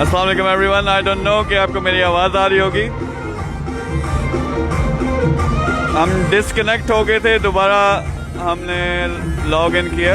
अस्सलाम वालेकुम everyone. I don't know कि आपको मेरी आवाज़ आ रही होगी। हम डिस्कनेक्ट हो गए थे, दोबारा हमने लॉग इन किया।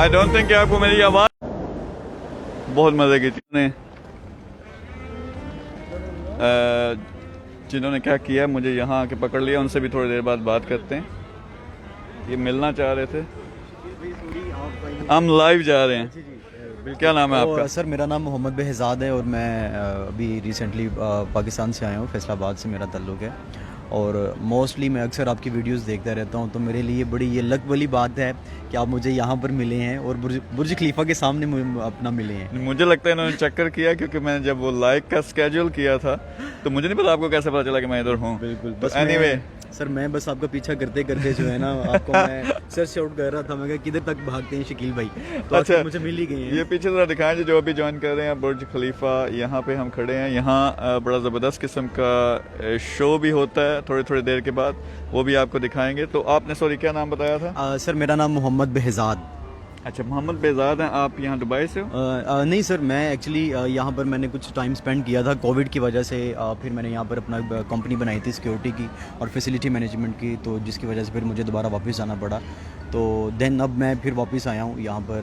आई डोंट थिंक कि आपको मेरी आवाज़ बहुत मज़े की थी। जिन्होंने क्या किया, मुझे यहाँ आके पकड़ लिया, उनसे भी थोड़ी देर बाद बात करते हैं। ये मिलना चाह रहे थे, हम लाइव जा रहे हैं। क्या नाम है आपका? सर मेरा नाम मोहम्मद बेहजाद है और मैं अभी रिसेंटली पाकिस्तान से आया हूँ, फैसलाबाद से मेरा ताल्लुक़ है। और मोस्टली मैं अक्सर आपकी वीडियोस देखता रहता हूँ, तो मेरे लिए बड़ी ये लक वाली बात है कि आप मुझे यहाँ पर मिले हैं और बुर्ज खलीफा के सामने अपना मिले हैं। मुझे लगता है इन्होंने चक्कर किया, क्योंकि मैंने जब वो लाइव का स्केड्यूल किया था तो मुझे नहीं पता आपको कैसे पता चला कि मैं इधर हूँ। बिल्कुल। तो एनीवे सर मैं बस आपका पीछा करते करते जो है ना, आपको मैं सर्च आउट कर रहा था, मैं किधर तक भागते हैं शकील भाई, तो अच्छा मुझे मिल ही गए हैं। ये पीछे जरा दिखाएं जो अभी ज्वाइन कर रहे हैं बुर्ज खलीफा। यहाँ पे हम खड़े हैं, यहाँ बड़ा ज़बरदस्त किस्म का शो भी होता है थोड़ी देर के बाद, वो भी आपको दिखाएंगे। तो आपने सॉरी क्या नाम बताया था? सर मेरा नाम मोहम्मद बेहजाद। अच्छा, मोहम्मद बेहजाद हैं। आप यहाँ दुबई से हो? नहीं सर, मैं एक्चुअली यहाँ पर मैंने कुछ टाइम स्पेंड किया था कोविड की वजह से। फिर मैंने यहाँ पर अपना कंपनी बनाई थी सिक्योरिटी की और फैसिलिटी मैनेजमेंट की, तो जिसकी वजह से फिर मुझे दोबारा वापस आना पड़ा। तो देन अब मैं फिर वापस आया हूँ यहाँ पर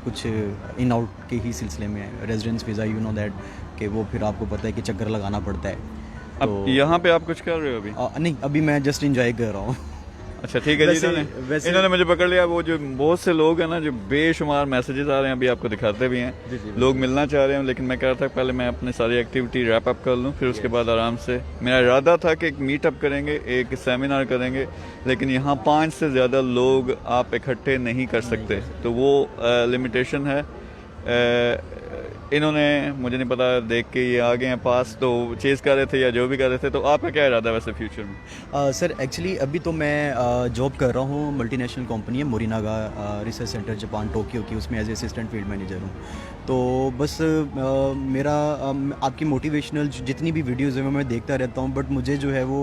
कुछ इन आउट के ही सिलसिले में। Residence visa, you know that, कि वो फिर आपको पता है कि चक्कर लगाना पड़ता है। तो यहाँ पे आप कुछ कर रहे हो अभी? नहीं, अभी मैं जस्ट इंजॉय कर रहा हूँ। अच्छा ठीक है जी। इन्होंने मुझे पकड़ लिया। वो जो बहुत से लोग हैं ना, जो बेशुमार मैसेजेस आ रहे हैं, अभी आपको दिखाते भी हैं। लोग मिलना चाह रहे हैं, लेकिन मैं कह रहा था पहले मैं अपनी सारी एक्टिविटी रैप अप कर लूँ, फिर उसके बाद आराम से। मेरा इरादा था कि एक मीटअप करेंगे, एक सेमिनार करेंगे, लेकिन यहाँ 5 से ज़्यादा लोग आप इकट्ठे नहीं कर सकते, तो वो लिमिटेशन है। इन्होंने मुझे नहीं पता, देख के ये आ गए हैं पास, तो चेज़ कर रहे थे या जो भी कर रहे थे। तो आपका क्या इरादा है वैसे फ्यूचर में? सर एक्चुअली अभी तो मैं जॉब कर रहा हूँ, मल्टीनेशनल कंपनी है मोरिनागा रिसर्च सेंटर जापान टोक्यो की, उसमें एज असिस्टेंट फील्ड मैनेजर हूँ। तो बस मेरा आपकी मोटिवेशनल जितनी भी वीडियोज़ हैं वो मैं देखता रहता हूँ, बट मुझे जो है वो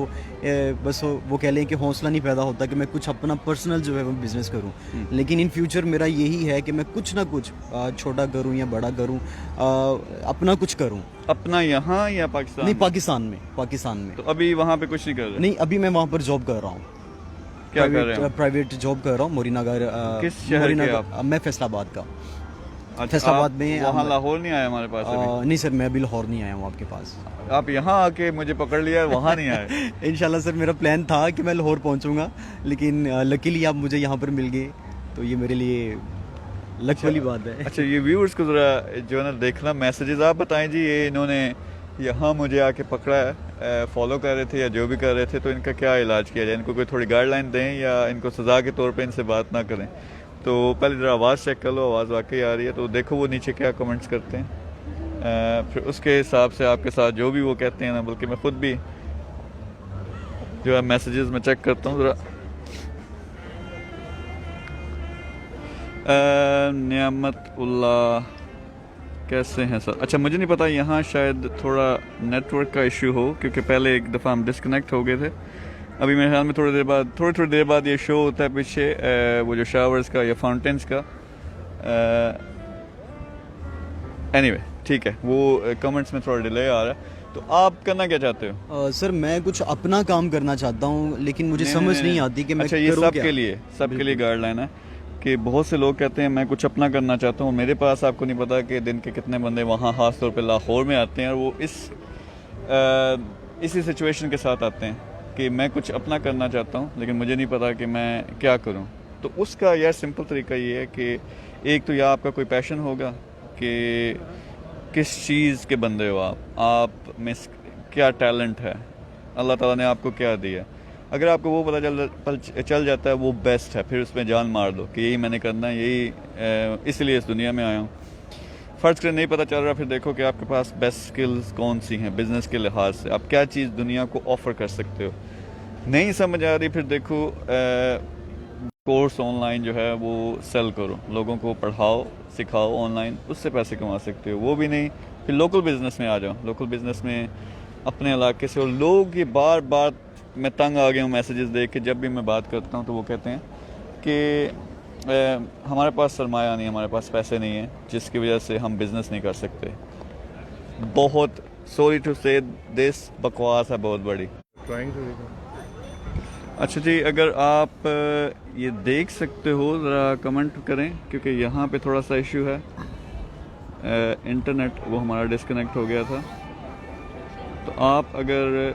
बस वो कह लें कि हौसला नहीं पैदा होता कि मैं कुछ अपना पर्सनल जो है वो बिज़नेस करूँ। लेकिन इन फ्यूचर मेरा यही है कि मैं कुछ ना कुछ छोटा करूँ या बड़ा करूँ, अपना कुछ करूं। अपना यहाँ या पाकिस्तान? नहीं, पाकिस्तान में। तो अभी वहाँ पे कुछ नहीं कर रहे? नहीं, अभी मैं वहाँ पर जॉब कर रहा हूँ। क्या कर रहे हैं? प्राइवेट जॉब कर रहा हूँ मोरिनागर। किस शहर के आप? मैं फैसलाबाद का। अच्छा, फैसलाबाद में। वहाँ लाहौर नहीं आया हमारे पास अभी? नहीं सर, मैं अभी लाहौर नहीं आया हूँ आपके पास। आप यहाँ आके मुझे पकड़ लिया, वहाँ नहीं आए? इंशाल्लाह सर, मेरा प्लान था कि मैं लाहौर पहुँचूँगा, लेकिन लकीली आप मुझे यहाँ पर मिल गए, तो ये मेरे लिए लक वाली बात है। अच्छा, ये व्यूअर्स को ज़रा जो है ना देखना मैसेजेस, आप बताएं जी, ये इन्होंने यहाँ मुझे आके पकड़ा है, फॉलो कर रहे थे या जो भी कर रहे थे, तो इनका क्या इलाज किया जाए? इनको कोई थोड़ी गाइडलाइन दें या इनको सज़ा के तौर पे इनसे बात ना करें? तो पहले ज़रा आवाज़ चेक कर लो, आवाज़ वाकई आ रही है तो देखो वो नीचे क्या कमेंट्स करते हैं, फिर उसके हिसाब से आपके साथ जो भी वो कहते हैं ना, बल्कि मैं ख़ुद भी जो है मैसेजेस में चेक करता हूँ ज़रा। नियामतुल्लाह कैसे हैं सर? अच्छा, मुझे नहीं पता, यहाँ शायद थोड़ा नेटवर्क का इशू हो, क्योंकि पहले एक दफ़ा हम डिस्कनेक्ट हो गए थे। अभी मेरे ख्याल में थोड़ी देर बाद ये शो होता है पीछे, वो जो शावर्स का या फाउंटेन्स का, एनीवे ठीक है, वो कमेंट्स में थोड़ा डिले आ रहा है। तो आप करना क्या चाहते हो? सर मैं कुछ अपना काम करना चाहता हूँ, लेकिन मुझे समझ नहीं आती कि मैं अच्छा, ये करूँ सब क्या। के लिए, सबके लिए गाइडलाइन है कि बहुत से लोग कहते हैं मैं कुछ अपना करना चाहता हूँ। मेरे पास आपको नहीं पता कि दिन के कितने बंदे वहाँ खास तौर पे लाहौर में आते हैं और वो इसी सिचुएशन के साथ आते हैं कि मैं कुछ अपना करना चाहता हूँ लेकिन मुझे नहीं पता कि मैं क्या करूँ। तो उसका यार सिंपल तरीका ये है कि एक तो या आपका कोई पैशन होगा कि किस चीज़ के बंदे हो आप में क्या टैलेंट है, अल्लाह ताला ने आपको क्या दिया। अगर आपको वो पता चल जाता है वो बेस्ट है, फिर उसमें जान मार दो कि यही मैंने करना है, यही इसलिए इस दुनिया में आया हूँ। फ़र्ज़ करें नहीं पता चल रहा, फिर देखो कि आपके पास बेस्ट स्किल्स कौन सी हैं बिज़नेस के लिहाज से, आप क्या चीज़ दुनिया को ऑफ़र कर सकते हो। नहीं समझ आ रही, फिर देखो कोर्स ऑनलाइन जो है वो सेल करो, लोगों को पढ़ाओ सिखाओ ऑनलाइन, उससे पैसे कमा सकते हो। वो भी नहीं, फिर लोकल बिज़नेस में आ जाओ। लोकल बिज़नेस में अपने इलाके से, और लोग ये बार बार, मैं तंग आ गया हूँ मैसेजेस देख के, जब भी मैं बात करता हूँ तो वो कहते हैं कि हमारे पास सरमाया नहीं, हमारे पास पैसे नहीं है, जिसकी वजह से हम बिज़नेस नहीं कर सकते। बहुत सॉरी टू से दिस, बकवास है बहुत बड़ी। अच्छा जी, अगर आप ये देख सकते हो ज़रा कमेंट करें, क्योंकि यहाँ पे थोड़ा सा इशू है, इंटरनेट वो हमारा डिस्कनेक्ट हो गया था। तो आप अगर,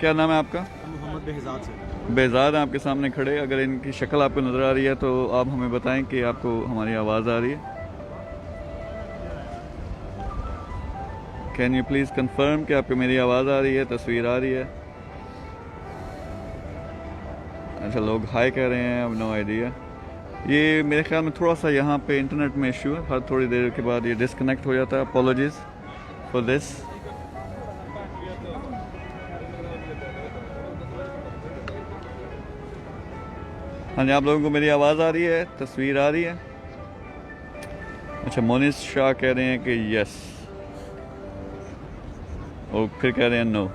क्या नाम है आपका? मोहम्मद बेहजाद से। बेहजाद हैं आपके सामने खड़े, अगर इनकी शक्ल आपको नज़र आ रही है तो आप हमें बताएं कि आपको हमारी आवाज़ आ रही है। कैन यू प्लीज़ कंफर्म कि आपको मेरी आवाज़ आ रही है, तस्वीर आ रही है? अच्छा, लोग हाय कह रहे हैं, अब नो आइडिया। ये मेरे ख्याल में थोड़ा सा यहाँ पे इंटरनेट में इशू है, हर थोड़ी देर के बाद ये डिस्कनेक्ट हो जाता है। अपोलॉजीज़ फॉर दिस। हाँ जी, आप लोगों को मेरी आवाज़ आ रही है, तस्वीर आ रही है? अच्छा, मोनिस शाह कह रहे हैं कि यस, और फिर कह रहे हैं नो।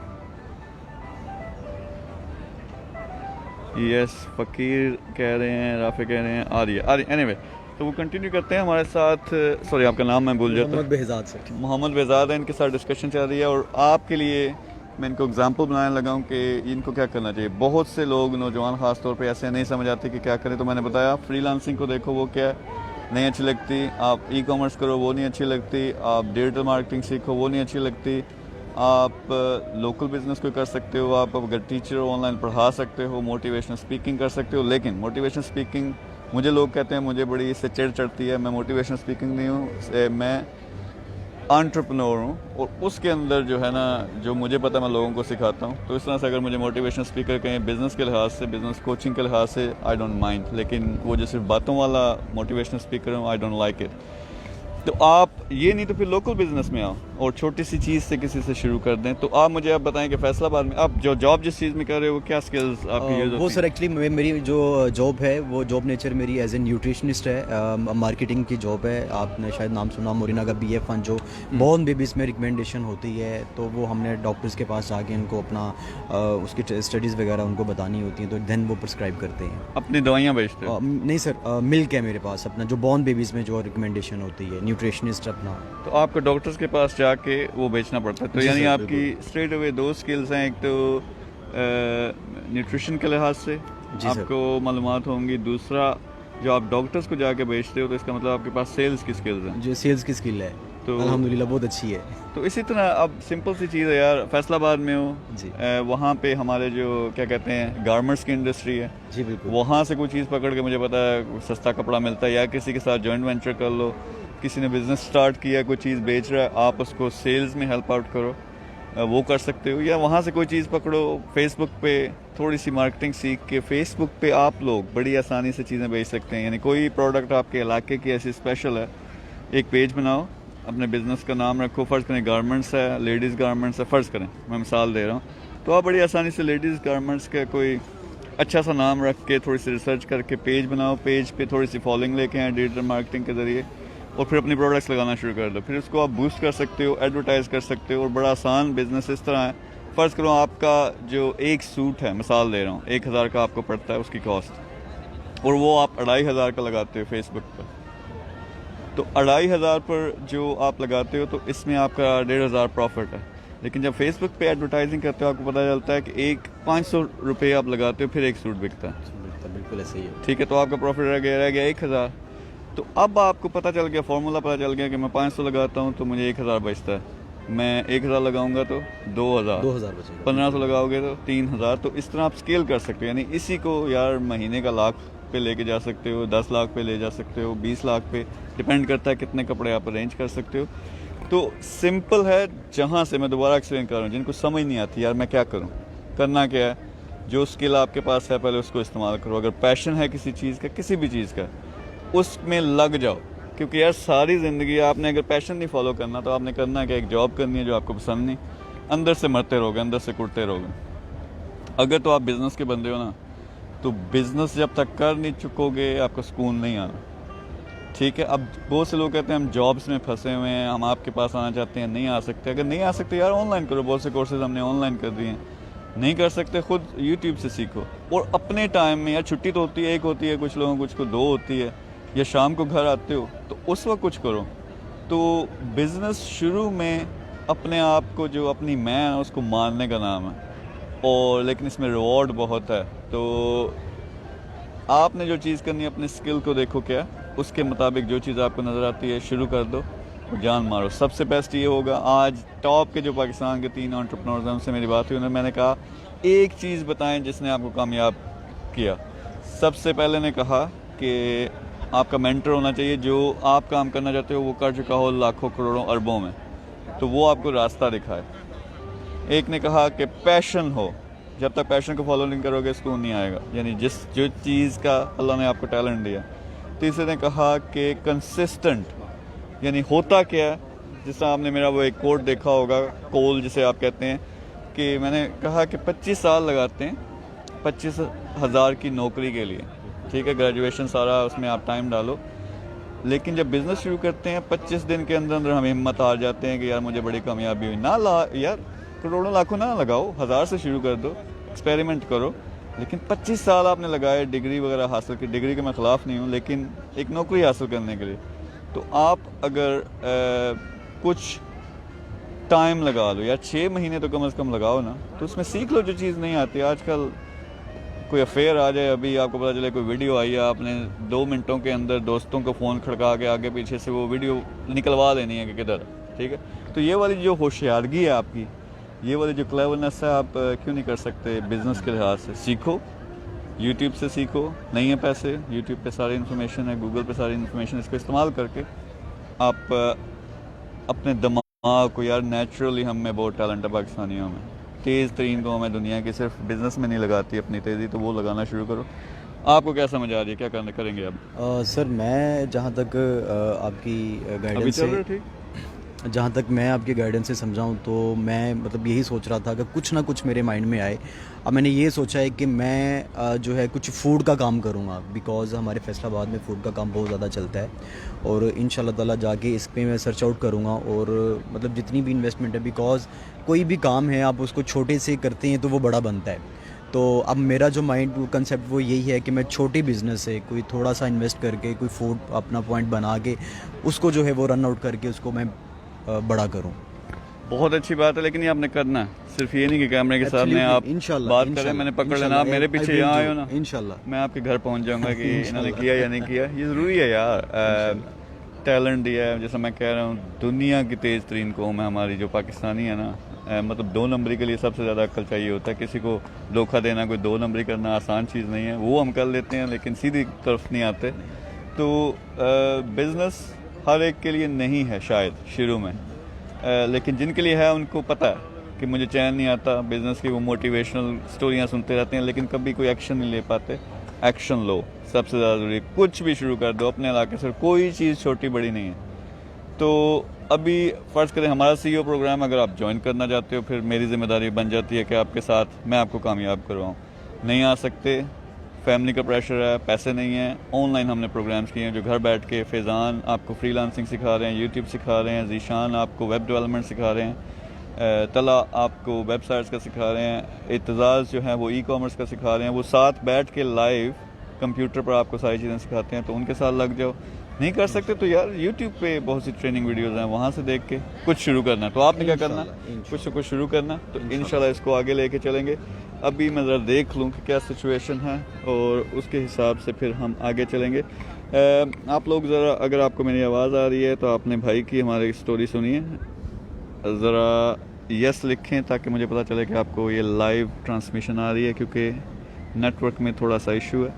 यस, फ़कीर कह रहे हैं, राफे कह रहे हैं आ रही है। एनीवे, तो वो कंटिन्यू करते हैं हमारे साथ। सॉरी, आपका नाम मैं भूल जाता हूँ। मोहम्मद बेहजाद से। मोहम्मद बेहजाद है, इनके साथ डिस्कशन चल रही है और आपके लिए मैं इनको एग्जांपल बनाने लगा हूँ कि इनको क्या करना चाहिए। बहुत से लोग, नौजवान ख़ास तौर पे, ऐसे नहीं समझ आते कि क्या करें। तो मैंने बताया, फ्रीलांसिंग को देखो, वो क्या नहीं अच्छी लगती। आप ई कॉमर्स करो, वो नहीं अच्छी लगती। आप डिजिटल मार्केटिंग सीखो, वो नहीं अच्छी लगती। आप लोकल बिजनेस कोई कर सकते हो, आप अगर टीचर हो ऑनलाइन पढ़ा सकते हो, मोटिवेशनल स्पीकिंग कर सकते हो। लेकिन मोटिवेशनल स्पीकिंग, मुझे लोग कहते हैं मुझे बड़ी इससे चिढ़ चढ़ती है, मैं मोटिवेशनल स्पीकिंग नहीं हूँ, मैं एंटरप्रेन्योर हूँ। और उसके अंदर जो है ना, जो मुझे पता मैं लोगों को सिखाता हूँ। तो इस तरह से अगर मुझे मोटिवेशनल स्पीकर कहें बिज़नेस के लिहाज से, बिज़नेस कोचिंग के लिहाज से, आई डोंट माइंड। लेकिन वो जो सिर्फ बातों वाला मोटिवेशनल स्पीकर हूँ, आई डोंट लाइक इट। तो आप ये नहीं तो फिर लोकल बिजनेस में आओ और छोटी सी चीज़ से किसी से शुरू कर दें। तो आप मुझे आप बताएं कि फैसलाबाद में आप जो जॉब जिस चीज़ में कर रहे हो, क्या स्किल्स आपकी यूज़ होती हैं? वो सर एक्चुअली मेरी जो जॉब है, वो जॉब नेचर मेरी एज ए न्यूट्रिशनिस्ट है, मार्केटिंग की जॉब है। आपने शायद नाम सुना, मोरिना का BF फंड जो बॉर्न बेबीज़ में रिकमेंडेशन होती है, तो वो हमने डॉक्टर्स के पास जाके उनको अपना उसकी स्टडीज़ वगैरह उनको बतानी होती हैं, तो देन वो प्रिस्क्राइब करते हैं। अपनी दवाइयाँ बेचते हो? नहीं सर, मिल्क है मेरे पास अपना, जो बॉर्न बेबीज़ में जो रिकमेंडेशन होती है, न्यूट्रिशनिस्ट अपना। तो आपको डॉक्टर्स के पास जाके वो बेचना पड़ता है। तो जी यानी सर, आपकी स्ट्रेट अवे दो स्किल्स हैं, एक तो न्यूट्रिशन के लिहाज से जी सर। आपको मालूमात होंगी, दूसरा जो आप डॉक्टर्स को जाके बेचते हो, तो इसका मतलब आपके पास सेल्स की स्किल्स हैं। जो सेल्स की स्किल है, तो अल्हम्दुलिल्लाह बहुत अच्छी है। तो इसी तरह अब सिंपल सी चीज़ है यार, फैसलाबाद में हो जी। वहाँ पे हमारे जो क्या कहते हैं गारमेंट्स की इंडस्ट्री है, जी बिल्कुल। वहाँ से कोई चीज़ पकड़ के, मुझे पता है सस्ता कपड़ा मिलता है, या किसी के साथ जॉइंट वेंचर कर लो, किसी ने बिज़नेस स्टार्ट किया, कोई चीज़ बेच रहा है, आप उसको सेल्स में हेल्प आउट करो, वो कर सकते हो। या वहाँ से कोई चीज़ पकड़ो, फेसबुक पे थोड़ी सी मार्केटिंग सीख के फेसबुक पे आप लोग बड़ी आसानी से चीज़ें बेच सकते हैं। यानी कोई प्रोडक्ट आपके इलाके की ऐसी स्पेशल है, एक पेज बनाओ, अपने बिज़नेस का नाम रखो, फ़र्ज़ करें गारमेंट्स है, लेडीज़ गारमेंट्स है, फ़र्ज़ करें, मैं मिसाल दे रहा हूँ, तो आप बड़ी आसानी से लेडीज़ गारमेंट्स का कोई अच्छा सा नाम रख के, थोड़ी सी रिसर्च करके पेज बनाओ, पेज पे थोड़ी सी फॉलोइंग लेके आए डिजिटल मार्केटिंग के ज़रिए, और फिर अपनी प्रोडक्ट्स लगाना शुरू कर दो। फिर उसको आप बूस्ट कर सकते हो, एडवर्टाइज़ कर सकते हो, और बड़ा आसान बिज़नेस इस तरह है। फ़र्ज़ करो आपका जो एक सूट है, मिसाल दे रहा हूँ, 1000 का आपको पड़ता है उसकी कॉस्ट, और वो आप 2500 का लगाते हो फेसबुक पर, तो 2500 पर जो आप लगाते हो तो इसमें आपका 1500 प्रॉफिट है। लेकिन जब फेसबुक पे एडवर्टाइजिंग करते हो आपको पता चलता है कि एक 500 रुपये आप लगाते हो फिर एक सूट बिकता है। बिल्कुल ऐसे ही है। ठीक है, तो आपका प्रॉफिट रह गया 1000। तो अब आपको पता चल गया, फॉर्मूला पता चल गया कि मैं 500 लगाता हूँ तो मुझे 1000 बचता है। मैं 1000 लगाऊंगा तो 2000 बचेगा। 1500 लगाओगे तो 3000। तो इस तरह आप स्केल कर सकते हो। यानी इसी को यार महीने का लाख पे लेके जा सकते हो, 10 लाख पे ले जा सकते हो, 20 लाख पे, डिपेंड करता है कितने कपड़े आप अरेंज कर सकते हो। तो सिंपल है। जहाँ से मैं दोबारा एक्सप्लेन कर रहा हूँ, जिनको समझ नहीं आती यार मैं क्या करूँ, करना क्या है, जो स्किल आपके पास है पहले उसको इस्तेमाल करो। अगर पैशन है किसी चीज़ का, किसी भी चीज़ का, उसमें लग जाओ। क्योंकि यार सारी ज़िंदगी आपने अगर पैशन नहीं फॉलो करना तो आपने करना क्या, एक जॉब करनी है जो आपको पसंद नहीं, अंदर से मरते रहोगे, अंदर से कुटते रहोगे। अगर तो आप बिज़नेस के बंदे हो ना, तो बिज़नेस जब तक कर नहीं चुकोगे आपको सुकून नहीं आना। ठीक है, अब बहुत से लोग कहते हैं हम जॉब्स में फंसे हुए हैं, हम आपके पास आना चाहते हैं, नहीं आ सकते। अगर नहीं आ सकते यार ऑनलाइन करो, बहुत से कोर्सेज हमने ऑनलाइन कर दिए हैं। नहीं कर सकते खुद यूट्यूब से सीखो। और अपने टाइम में, यार छुट्टी तो होती है, एक होती है कुछ लोगों कुछ को 2 होती है, या शाम को घर आते हो तो उस वक्त कुछ करो। तो बिज़नेस शुरू में अपने आप को, जो अपनी मैं है उसको मानने का नाम है, और लेकिन इसमें रिवॉर्ड बहुत है। तो आपने जो चीज़ करनी है, अपने स्किल को देखो क्या, उसके मुताबिक जो चीज़ आपको नज़र आती है शुरू कर दो और जान मारो। सबसे बेस्ट ये होगा, आज टॉप के जो पाकिस्तान के 3 एंटरप्रेन्योर्स हैं उनसे मेरी बात हुई, उन्होंने, मैंने कहा एक चीज़ बताएं जिसने आपको कामयाब किया। सबसे पहले ने कहा कि आपका मेंटर होना चाहिए, जो आप काम करना चाहते हो वो कर चुका हो लाखों करोड़ों अरबों में, तो वो आपको रास्ता दिखाए। एक ने कहा कि पैशन हो, जब तक पैशन को फॉलो नहीं करोगे सुकून नहीं आएगा, यानी जो चीज़ का अल्लाह ने आपको टैलेंट दिया। तीसरे ने कहा कि कंसिस्टेंट, यानी होता क्या है, जिस तरह आपने मेरा वो एक कोट देखा होगा, कोल जिसे आप कहते हैं, कि मैंने कहा कि 25 साल लगाते हैं 25,000 की नौकरी के लिए। ठीक है, ग्रेजुएशन सारा उसमें आप टाइम डालो, लेकिन जब बिज़नेस शुरू करते हैं 25 दिन के अंदर अंदर हम हिम्मत हार जाते हैं कि यार मुझे बड़ी कामयाबी हुई ना। यार करोड़ों लाखों ना लगाओ, 1000 से शुरू कर दो, एक्सपेरिमेंट करो। लेकिन 25 साल आपने लगाए डिग्री वगैरह हासिल की, डिग्री के मैं ख़िलाफ़ नहीं हूँ, लेकिन एक नौकरी हासिल करने के लिए। तो आप अगर कुछ टाइम लगा लो, यार 6 महीने तो कम से कम लगाओ ना, तो उसमें सीख लो जो चीज़ नहीं आती। आजकल कोई अफेयर आ जाए, अभी आपको पता चले कोई वीडियो आई है, आपने 2 मिनटों के अंदर दोस्तों को फ़ोन खड़का के आगे पीछे से वो वीडियो निकलवा देनी है कि किधर। ठीक है, तो ये वाली जो होशियारगी है आपकी, ये वाली जो क्लेवरनेस है, आप क्यों नहीं कर सकते बिज़नेस के लिहाज से? सीखो, यूट्यूब से सीखो। नहीं है पैसे, यूट्यूब पे सारी इन्फॉर्मेशन है, गूगल पे सारी इन्फॉर्मेशन, इसको इस्तेमाल करके आप अपने दिमाग को, यार नेचुरली हम में बहुत टैलेंट है पाकिस्तानियों में, तेज़ तरीन कौम है दुनिया की, सिर्फ बिज़नेस में नहीं लगाती अपनी तेज़ी, तो वो लगाना शुरू करो। आपको क्या समझ आ रही है, क्या करना करेंगे अब? सर मैं जहाँ तक आपकी गाइडेंस से, जहाँ तक मैं आपकी गाइडेंस से समझाऊँ तो मैं मतलब यही सोच रहा था कि कुछ ना कुछ मेरे माइंड में आए। अब मैंने ये सोचा है कि मैं जो है कुछ फ़ूड का काम करूँगा, बिकॉज़ हमारे फैसलाबाद में फ़ूड का काम बहुत ज़्यादा चलता है, और इंशाल्लाह ताला जाके इस पे मैं सर्च आउट करूँगा। और मतलब जितनी भी इन्वेस्टमेंट है, बिकॉज़ कोई भी काम है आप उसको छोटे से करते हैं तो वो बड़ा बनता है। तो अब मेरा जो माइंड कंसेप्ट वो यही है कि मैं छोटी बिज़नेस से कोई थोड़ा सा इन्वेस्ट करके कोई फूड अपना पॉइंट बना के उसको जो है वो रन आउट करके उसको मैं बड़ा करूं। बहुत अच्छी बात है, लेकिन ये आपने करना है, सिर्फ ये नहीं कि कैमरे के सामने आप बात करें, मैंने पकड़ लेना, आप मेरे पीछे यहाँ आए हो ना, इंशाल्लाह मैं आपके घर पहुँच जाऊँगा कि इन्होंने किया या नहीं किया। ये ज़रूरी है यार, टैलेंट दिया है। जैसा मैं कह रहा हूँ, दुनिया की तेज़ तरीन कौम है हमारी जो पाकिस्तानी है ना, मतलब 2 नंबरी के लिए सबसे ज़्यादा अक्ल चाहिए होता है। किसी को धोखा देना, कोई 2 नंबरी करना आसान चीज़ नहीं है, वो हम कर लेते हैं लेकिन सीधी तरफ नहीं आते। तो बिज़नेस हर एक के लिए नहीं है शायद शुरू में, लेकिन जिनके लिए है उनको पता है कि मुझे चैन नहीं आता बिज़नेस की, वो मोटिवेशनल स्टोरियाँ सुनते रहते हैं लेकिन कभी कोई एक्शन नहीं ले पाते। एक्शन लो, सबसे ज़्यादा ज़रूरी। कुछ भी शुरू कर दो अपने इलाके से, कोई चीज़ छोटी बड़ी नहीं है। तो अभी फ़र्ज़ करें हमारा CEO प्रोग्राम अगर आप ज्वाइन करना चाहते हो, फिर मेरी ज़िम्मेदारी बन जाती है कि आपके साथ मैं आपको कामयाब करवाऊँ। नहीं आ सकते, फैमिली का प्रेशर है, पैसे नहीं है। ऑनलाइन हमने प्रोग्राम्स किए हैं जो घर बैठ के, फैज़ान आपको फ्रीलांसिंग सिखा रहे हैं, यूट्यूब सिखा रहे हैं, ज़ीशान आपको वेब डेवलपमेंट सिखा रहे हैं, तला आपको वेबसाइट्स का सिखा रहे हैं, इत्तेज़ाज़ जो है वो ई-कॉमर्स का सिखा रहे हैं। वो साथ बैठ के लाइव कंप्यूटर पर आपको सारी चीज़ें सिखाते हैं, तो उनके साथ लग जाओ। नहीं कर सकते तो यार YouTube पे बहुत सी ट्रेनिंग वीडियोस हैं, वहाँ से देख के कुछ शुरू करना। तो आपने क्या करना, कुछ ना कुछ शुरू करना। तो इंशाल्लाह इसको आगे लेके चलेंगे। अभी मैं ज़रा देख लूँ कि क्या सिचुएशन है और उसके हिसाब से फिर हम आगे चलेंगे। आप लोग ज़रा, अगर आपको मेरी आवाज़ आ रही है तो आपने भाई की हमारी स्टोरी सुनी है, ज़रा यस लिखें ताकि मुझे पता चले कि आपको ये लाइव ट्रांसमिशन आ रही है, क्योंकि नेटवर्क में थोड़ा सा इशू है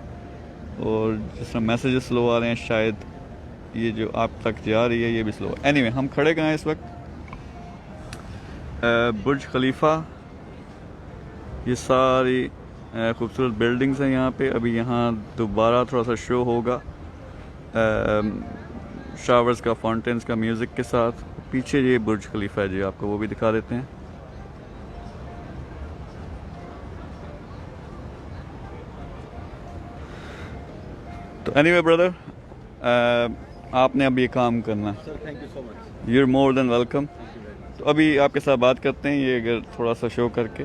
और जिस तरह मैसेजेस स्लो आ रहे हैं शायद ये जो आप तक जा रही है ये भी स्लो है। एनीवे, हम खड़े कहाँ हैं इस वक्त? बुर्ज खलीफा, ये सारी खूबसूरत बिल्डिंग्स हैं यहाँ पे। अभी यहाँ दोबारा थोड़ा सा शो होगा शावर्स का, फाउंटेन्स का म्यूज़िक के साथ। पीछे ये बुर्ज खलीफा है जी, आपको वो भी दिखा देते हैं। तो एनीवे ब्रदर, आपने अब ये काम करना। Sir thank you so much. You are more than welcome. तो अभी आपके साथ बात करते हैं, ये अगर थोड़ा सा शो करके